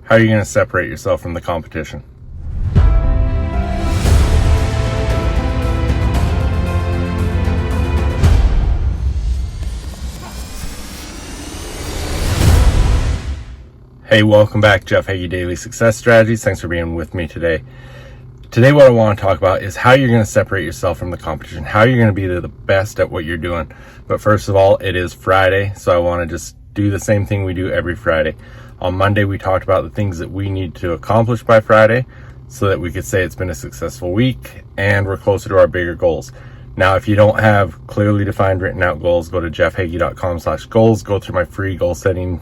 How are you going to separate yourself from the competition? Hey, welcome back. Jeff Heggie, Daily Success Strategies. Thanks for being with me today. Today, what I want to talk about is how you're going to separate yourself from the competition, how you're going to be the best at what you're doing. But first of all, it is Friday, so I want to just do the same thing we do every Friday. On Monday, we talked about the things that we need to accomplish by Friday so that we could say it's been a successful week and we're closer to our bigger goals. Now, if you don't have clearly defined written out goals, go to jeffhaggie.com/goals, go through my free goal setting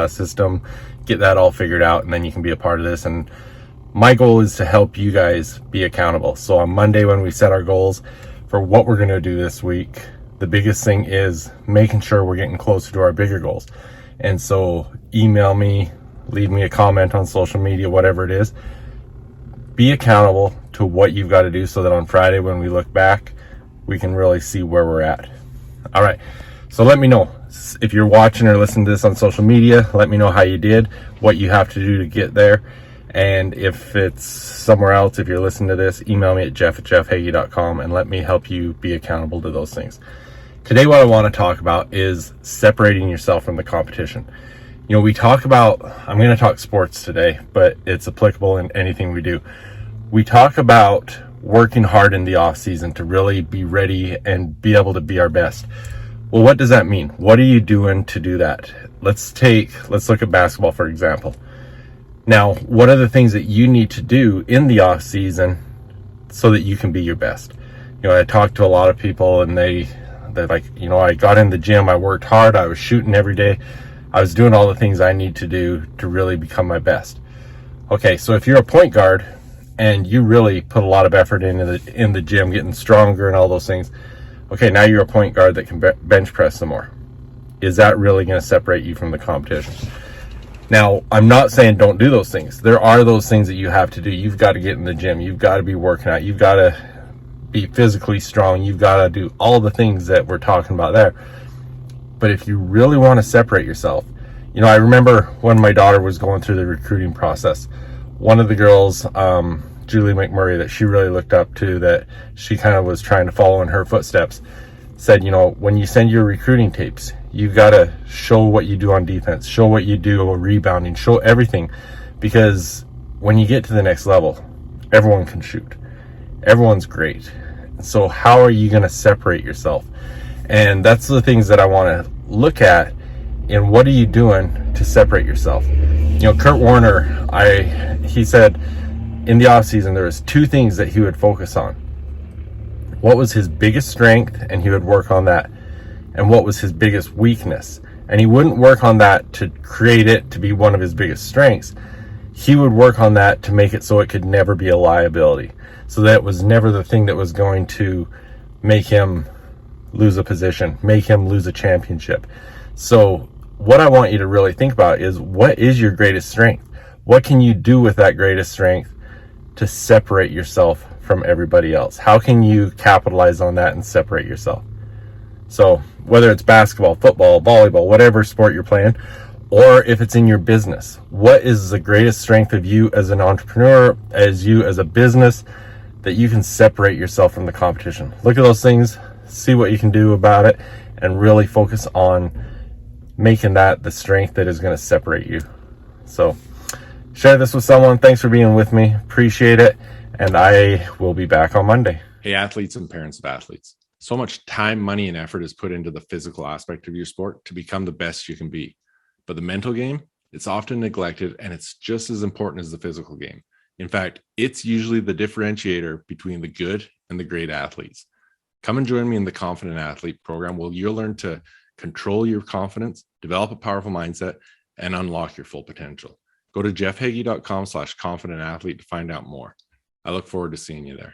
system, get that all figured out, and then you can be a part of this. And my goal is to help you guys be accountable. So on Monday, when we set our goals for what we're going to do this week, the biggest thing is making sure we're getting closer to our bigger goals. And so email me, leave me a comment on social media, whatever it is. Be accountable to what you've got to do so that on Friday, when we look back, we can really see where we're at. All right. So let me know if you're watching or listening to this on social media. Let me know how you did, what you have to do to get there. And if it's somewhere else, if you're listening to this, email me at jeff@jeffhaggie.com and let me help you be accountable to those things. Today, what I want to talk about is separating yourself from the competition. You know, we talk about, I'm going to talk sports today, but it's applicable in anything we do. We talk about working hard in the off season to really be ready and be able to be our best. Well, what does that mean? What are you doing to do that? Let's look at basketball, for example. Now, what are the things that you need to do in the off season so that you can be your best? You know, I talked to a lot of people and they're like, you know, I got in the gym, I worked hard, I was shooting every day. I was doing all the things I need to do to really become my best. Okay, so if you're a point guard and you really put a lot of effort in the gym, getting stronger and all those things, okay, now you're a point guard that can bench press some more. Is that really going to separate you from the competition? Now, I'm not saying don't do those things. There are those things that you have to do. You've got to get in the gym. You've got to be working out. You've got to be physically strong. You've got to do all the things that we're talking about there. But if you really want to separate yourself, you know, I remember when my daughter was going through the recruiting process, one of the girls, Julie McMurray, that she really looked up to, that she kind of was trying to follow in her footsteps, said, you know, when you send your recruiting tapes, you've got to show what you do on defense, show what you do on rebounding, show everything, because when you get to the next level, everyone can shoot. Everyone's great. So how are you going to separate yourself? And that's the things that I want to look at in what are you doing to separate yourself. You know, Kurt Warner, he said in the off season, there was two things that he would focus on. What was his biggest strength, and he would work on that. And what was his biggest weakness? And he wouldn't work on that to create it to be one of his biggest strengths. He would work on that to make it so it could never be a liability. So that it was never the thing that was going to make him lose a position, make him lose a championship. So what I want you to really think about is, what is your greatest strength? What can you do with that greatest strength to separate yourself from everybody else? How can you capitalize on that and separate yourself? So whether it's basketball, football, volleyball, whatever sport you're playing, or if it's in your business, what is the greatest strength of you as an entrepreneur, as you as a business, that you can separate yourself from the competition? Look at those things, see what you can do about it, and really focus on making that the strength that is going to separate you. So share this with someone. Thanks for being with me. Appreciate it. And I will be back on Monday. Hey, athletes and parents of athletes. So much time, money, and effort is put into the physical aspect of your sport to become the best you can be. But the mental game, it's often neglected, and it's just as important as the physical game. In fact, it's usually the differentiator between the good and the great athletes. Come and join me in the Confident Athlete program, where you'll learn to control your confidence, develop a powerful mindset, and unlock your full potential. Go to jeffhaggie.com/confidentathlete to find out more. I look forward to seeing you there.